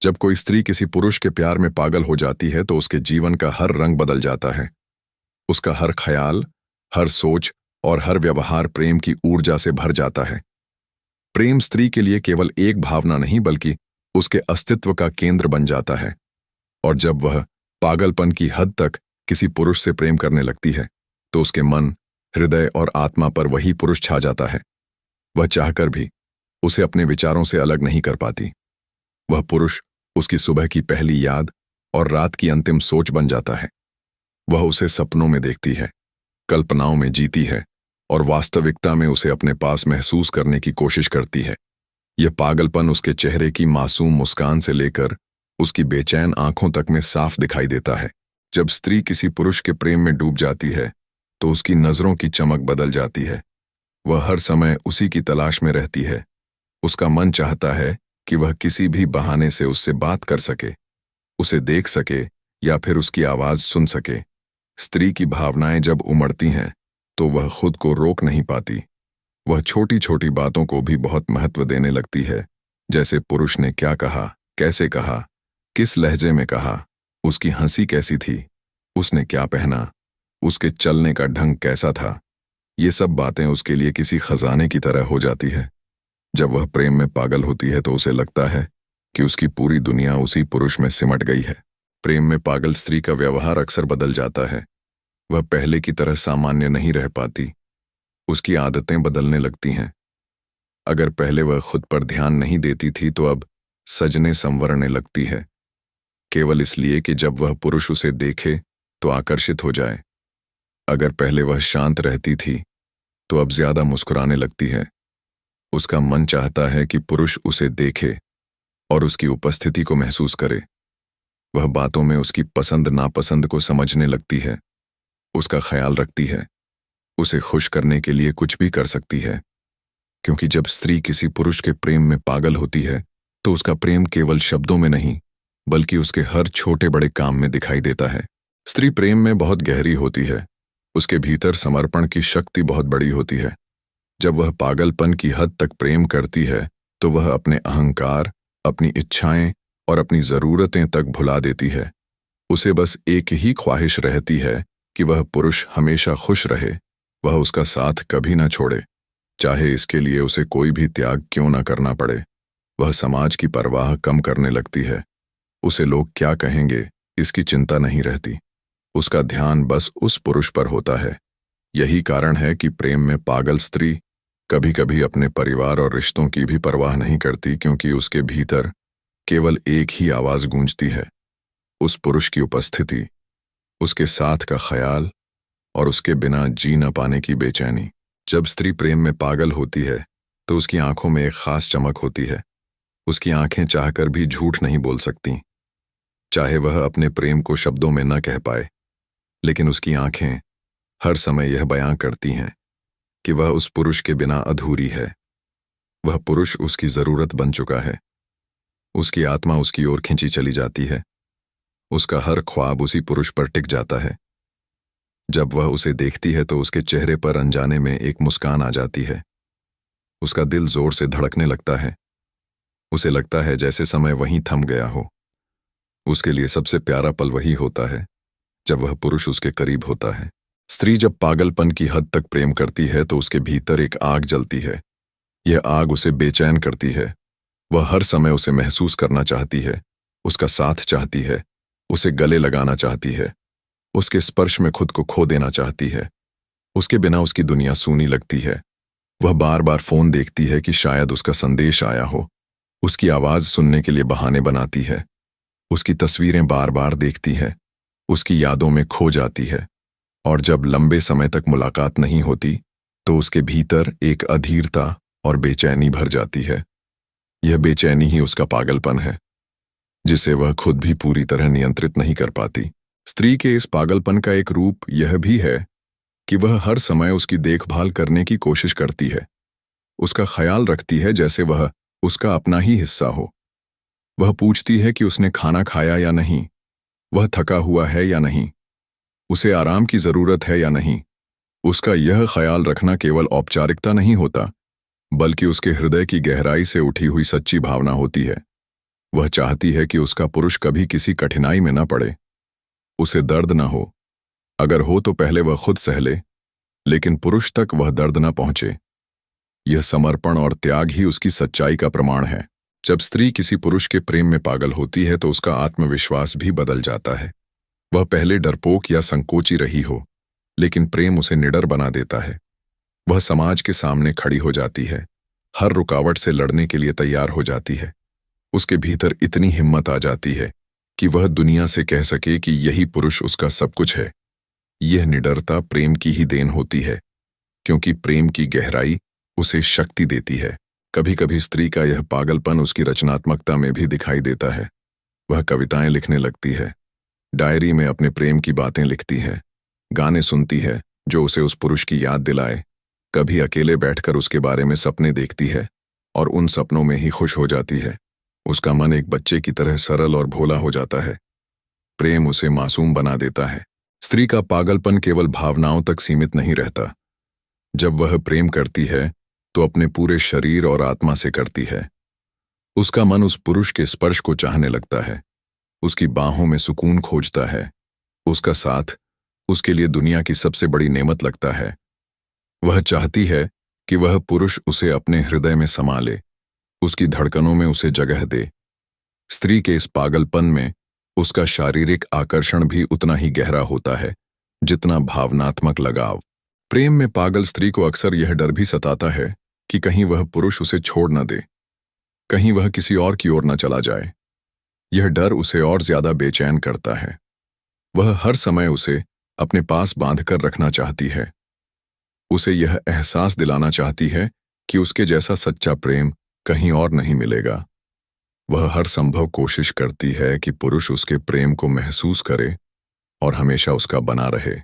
जब कोई स्त्री किसी पुरुष के प्यार में पागल हो जाती है तो उसके जीवन का हर रंग बदल जाता है। उसका हर ख्याल, हर सोच और हर व्यवहार प्रेम की ऊर्जा से भर जाता है। प्रेम स्त्री के लिए केवल एक भावना नहीं बल्कि उसके अस्तित्व का केंद्र बन जाता है। और जब वह पागलपन की हद तक किसी पुरुष से प्रेम करने लगती है तो उसके मन, हृदय और आत्मा पर वही पुरुष छा जाता है। वह चाहकर भी उसे अपने विचारों से अलग नहीं कर पाती। वह पुरुष उसकी सुबह की पहली याद और रात की अंतिम सोच बन जाता है। वह उसे सपनों में देखती है, कल्पनाओं में जीती है और वास्तविकता में उसे अपने पास महसूस करने की कोशिश करती है। यह पागलपन उसके चेहरे की मासूम मुस्कान से लेकर उसकी बेचैन आंखों तक में साफ दिखाई देता है। जब स्त्री किसी पुरुष के प्रेम में डूब जाती है तो उसकी नजरों की चमक बदल जाती है। वह हर समय उसी की तलाश में रहती है। उसका मन चाहता है कि वह किसी भी बहाने से उससे बात कर सके, उसे देख सके या फिर उसकी आवाज सुन सके। स्त्री की भावनाएं जब उमड़ती हैं तो वह खुद को रोक नहीं पाती। वह छोटी छोटी बातों को भी बहुत महत्व देने लगती है, जैसे पुरुष ने क्या कहा, कैसे कहा, किस लहजे में कहा, उसकी हंसी कैसी थी, उसने क्या पहना, उसके चलने का ढंग कैसा था। ये सब बातें उसके लिए किसी खजाने की तरह हो जाती है। जब वह प्रेम में पागल होती है तो उसे लगता है कि उसकी पूरी दुनिया उसी पुरुष में सिमट गई है। प्रेम में पागल स्त्री का व्यवहार अक्सर बदल जाता है। वह पहले की तरह सामान्य नहीं रह पाती। उसकी आदतें बदलने लगती हैं। अगर पहले वह खुद पर ध्यान नहीं देती थी तो अब सजने संवरने लगती है, केवल इसलिए कि जब वह पुरुष उसे देखे तो आकर्षित हो जाए। अगर पहले वह शांत रहती थी तो अब ज्यादा मुस्कुराने लगती है। उसका मन चाहता है कि पुरुष उसे देखे और उसकी उपस्थिति को महसूस करे। वह बातों में उसकी पसंद नापसंद को समझने लगती है, उसका ख्याल रखती है, उसे खुश करने के लिए कुछ भी कर सकती है। क्योंकि जब स्त्री किसी पुरुष के प्रेम में पागल होती है तो उसका प्रेम केवल शब्दों में नहीं बल्कि उसके हर छोटे बड़े काम में दिखाई देता है। स्त्री प्रेम में बहुत गहरी होती है। उसके भीतर समर्पण की शक्ति बहुत बड़ी होती है। जब वह पागलपन की हद तक प्रेम करती है तो वह अपने अहंकार, अपनी इच्छाएं और अपनी जरूरतें तक भुला देती है। उसे बस एक ही ख्वाहिश रहती है कि वह पुरुष हमेशा खुश रहे, वह उसका साथ कभी ना छोड़े, चाहे इसके लिए उसे कोई भी त्याग क्यों ना करना पड़े। वह समाज की परवाह कम करने लगती है। उसे लोग क्या कहेंगे इसकी चिंता नहीं रहती। उसका ध्यान बस उस पुरुष पर होता है। यही कारण है कि प्रेम में पागल स्त्री कभी कभी अपने परिवार और रिश्तों की भी परवाह नहीं करती, क्योंकि उसके भीतर केवल एक ही आवाज गूंजती है, उस पुरुष की उपस्थिति, उसके साथ का ख्याल और उसके बिना जी न पाने की बेचैनी। जब स्त्री प्रेम में पागल होती है तो उसकी आंखों में एक खास चमक होती है। उसकी आंखें चाहकर भी झूठ नहीं बोल सकती, चाहे वह अपने प्रेम को शब्दों में न कह पाए, लेकिन उसकी आंखें हर समय यह बयां करती हैं कि वह उस पुरुष के बिना अधूरी है। वह पुरुष उसकी जरूरत बन चुका है। उसकी आत्मा उसकी ओर खिंची चली जाती है। उसका हर ख्वाब उसी पुरुष पर टिक जाता है। जब वह उसे देखती है तो उसके चेहरे पर अनजाने में एक मुस्कान आ जाती है। उसका दिल जोर से धड़कने लगता है। उसे लगता है जैसे समय वहीं थम गया हो। उसके लिए सबसे प्यारा पल वही होता है जब वह पुरुष उसके करीब होता है। स्त्री जब पागलपन की हद तक प्रेम करती है तो उसके भीतर एक आग जलती है। यह आग उसे बेचैन करती है। वह हर समय उसे महसूस करना चाहती है, उसका साथ चाहती है, उसे गले लगाना चाहती है, उसके स्पर्श में खुद को खो देना चाहती है। उसके बिना उसकी दुनिया सूनी लगती है। वह बार बार फोन देखती है कि शायद उसका संदेश आया हो। उसकी आवाज सुनने के लिए बहाने बनाती है। उसकी तस्वीरें बार बार देखती है, उसकी यादों में खो जाती है। और जब लंबे समय तक मुलाकात नहीं होती तो उसके भीतर एक अधीरता और बेचैनी भर जाती है। यह बेचैनी ही उसका पागलपन है, जिसे वह खुद भी पूरी तरह नियंत्रित नहीं कर पाती। स्त्री के इस पागलपन का एक रूप यह भी है कि वह हर समय उसकी देखभाल करने की कोशिश करती है, उसका ख्याल रखती है जैसे वह उसका अपना ही हिस्सा हो। वह पूछती है कि उसने खाना खाया या नहीं, वह थका हुआ है या नहीं, उसे आराम की जरूरत है या नहीं। उसका यह ख्याल रखना केवल औपचारिकता नहीं होता, बल्कि उसके हृदय की गहराई से उठी हुई सच्ची भावना होती है। वह चाहती है कि उसका पुरुष कभी किसी कठिनाई में न पड़े, उसे दर्द न हो। अगर हो तो पहले वह खुद सह ले, लेकिन पुरुष तक वह दर्द न पहुंचे। यह समर्पण और त्याग ही उसकी सच्चाई का प्रमाण है। जब स्त्री किसी पुरुष के प्रेम में पागल होती है तो उसका आत्मविश्वास भी बदल जाता है। वह पहले डरपोक या संकोची रही हो, लेकिन प्रेम उसे निडर बना देता है। वह समाज के सामने खड़ी हो जाती है, हर रुकावट से लड़ने के लिए तैयार हो जाती है। उसके भीतर इतनी हिम्मत आ जाती है कि वह दुनिया से कह सके कि यही पुरुष उसका सब कुछ है। यह निडरता प्रेम की ही देन होती है, क्योंकि प्रेम की गहराई उसे शक्ति देती है। कभी कभी स्त्री का यह पागलपन उसकी रचनात्मकता में भी दिखाई देता है। वह कविताएं लिखने लगती है, डायरी में अपने प्रेम की बातें लिखती है, गाने सुनती है जो उसे उस पुरुष की याद दिलाए। कभी अकेले बैठकर उसके बारे में सपने देखती है और उन सपनों में ही खुश हो जाती है। उसका मन एक बच्चे की तरह सरल और भोला हो जाता है। प्रेम उसे मासूम बना देता है। स्त्री का पागलपन केवल भावनाओं तक सीमित नहीं रहता। जब वह प्रेम करती है तो अपने पूरे शरीर और आत्मा से करती है। उसका मन उस पुरुष के स्पर्श को चाहने लगता है, उसकी बाहों में सुकून खोजता है। उसका साथ उसके लिए दुनिया की सबसे बड़ी नेमत लगता है। वह चाहती है कि वह पुरुष उसे अपने हृदय में समा ले, उसकी धड़कनों में उसे जगह दे। स्त्री के इस पागलपन में उसका शारीरिक आकर्षण भी उतना ही गहरा होता है जितना भावनात्मक लगाव। प्रेम में पागल स्त्री को अक्सर यह डर भी सताता है कि कहीं वह पुरुष उसे छोड़ न दे, कहीं वह किसी और की ओर न चला जाए। यह डर उसे और ज्यादा बेचैन करता है। वह हर समय उसे अपने पास बांधकर रखना चाहती है। उसे यह एहसास दिलाना चाहती है कि उसके जैसा सच्चा प्रेम कहीं और नहीं मिलेगा। वह हर संभव कोशिश करती है कि पुरुष उसके प्रेम को महसूस करे और हमेशा उसका बना रहे।